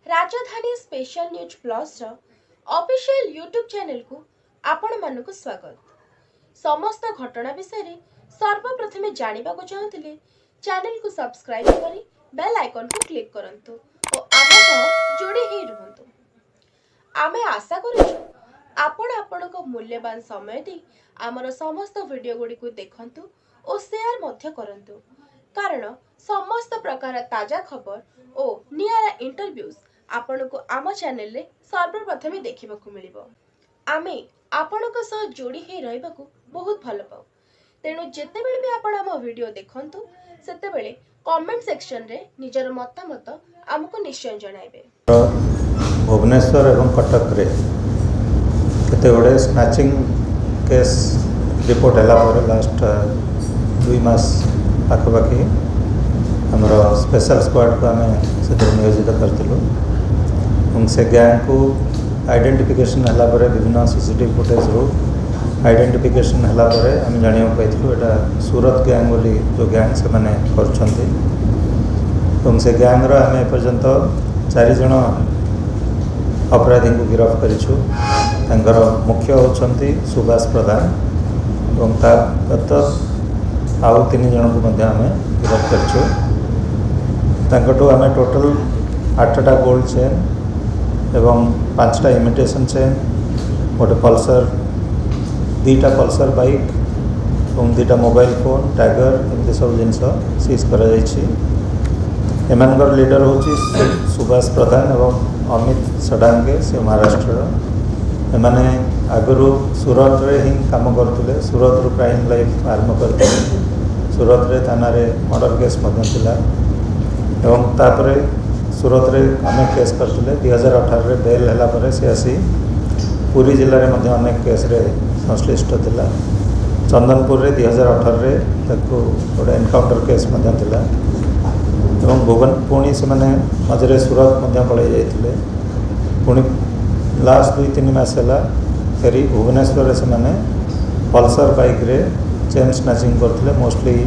राजधानी special news plus official YouTube channel को आपण मानक स्वागत। समस्त घटना विषय सर्वप्रथमे जानिबा को चाहूतिले चैनल को सब्सक्राइब करी बेल आइकन को क्लिक करंतु और आमे सह जोड़ी ही रहंतु। आमे आशा करू आपण मूल्यवान समय दी आमर समस्त वीडियो गुडी को देखंतु और शेयर मध्य करंतु, कारण समस्त प्रकार ताजा खबर और नियारा इंटरव्यूज आपण को आम चैनल रे सर्वप्रथमे देखा मिलिबो। आमे आपणक सह जोड़ी ही रहिबा को बहुत भल पाऊ, तेणु जेतेबेले भी आपण आम वीडियो देखंतु सेतेबेले कमेंट सेक्शन रे निजर मतामत आमको निश्चय जणाइबे। भुवनेश्वर एवं कटक रे केते गुडे स्नैचिंग केस रिपोर्ट है लास्ट 2 मास पाखपाखि आमर स्पेशल स्क्वाड को आम से नियोजित करूँ। से गैंग को आइडेंटिफिकेशन है विभिन्न सीसीटीवी फुटेज रू आइडेंटिफिकेशन है आम जाना पाइलु यहाँ सूरत गैंग बोली जो गैंग से मैंने से गैंग आम एपर्यंत 4 जन अपराधी को गिरफ्त कर मुख्य होती सुभाष प्रधान और गत आउ 3 जन को आम गिरफ्त कर आम टोटल 8टा गोल्ड चेन एवं 5टा इमिटेशन चेन, गोटे पल्सर 2टा पल्सर बाइक और 2टा मोबाइल फोन टाइगर एमती सब जिनस सीज कर लीडर हूँ सुभाष प्रधान एवं अमित सडांगे से महाराष्ट्र एमाने आगु सूरत रे ही काम करते सूरत रू क्राइम लाइफ आरंभ करते सूरत रे थाना रे मर्डर केस एवं तापरे सूरत रे अनेक केस करते 2018 रे बेल हैला परे से आसी पुरी जिले में अनेक केस रे संश्लिष्ट थिला। चंदनपुर रे 2018 रे ताको गोटे एनकाउंटर केस थिला एवं भुवन पुणी से माने मझे सूरत पड़े जाइए पुणी लास्ट 2-3 मास है फेरी भुवनेश्वर से माने पल्सर बाइक रे चेन स्नैचिंग करते मोस्टली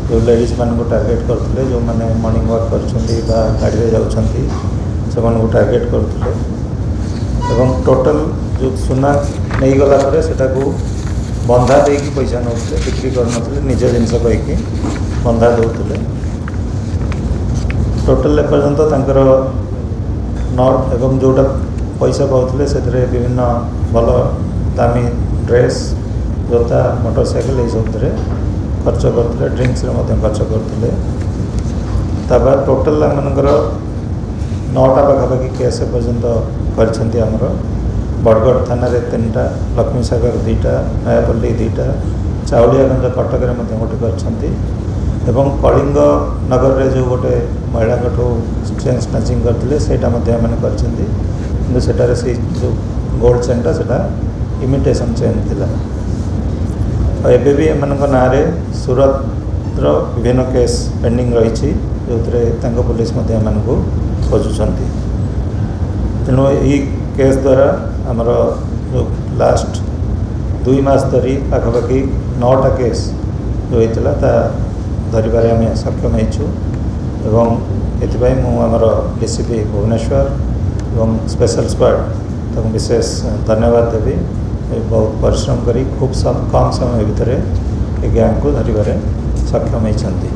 जो लेडीज मान को टार्गेट करते जो मैंने मॉर्निंग वॉक कर गाड़ी जाऊँगी से टार्गेट करते एवं टोटल जो सुना नहीं गला पर सेटा को बंधा देकी पैसा नौते बिक्री कर निज जिनस कहीकि बंधा दौले टोटल एपर्यंत नट एवं जोटा पैसा पाते से विभिन्न भल दामी ड्रेस जोता मोटरसाइकेल ये सब खर्च करते ड्रिंक्स खर्च करते टोटल आमर 9टा पाखापाखि केस पर्यंत करमर बड़गड़ थाना 3टा लक्ष्मी सागर 2टा नयापल्ली 2टा चाउलियागंज कटक गोटे कर कलिंग नगर रे जो गोटे महिला चेन स्नैचिंग करते सेटारे से जो गोल्ड चेनटा से इमिटेशन चेन थिला। एबे भी एम ना सूरत विभिन्न केस पेंडिंग रही जो पुलिस को खोजुंट तेणु यही केस द्वारा आमर जो लास्ट 2 मास धरी पाखापाखि 9टा केस जो होता धरबार आम सक्षम हों एमर डीसीपी भुवनेश्वर और स्पेशल स्क्वाड विशेष धन्यवाद देवी। बहुत परिश्रम करी खूब कम समय भितर गैंग को धरबार सक्षम होती।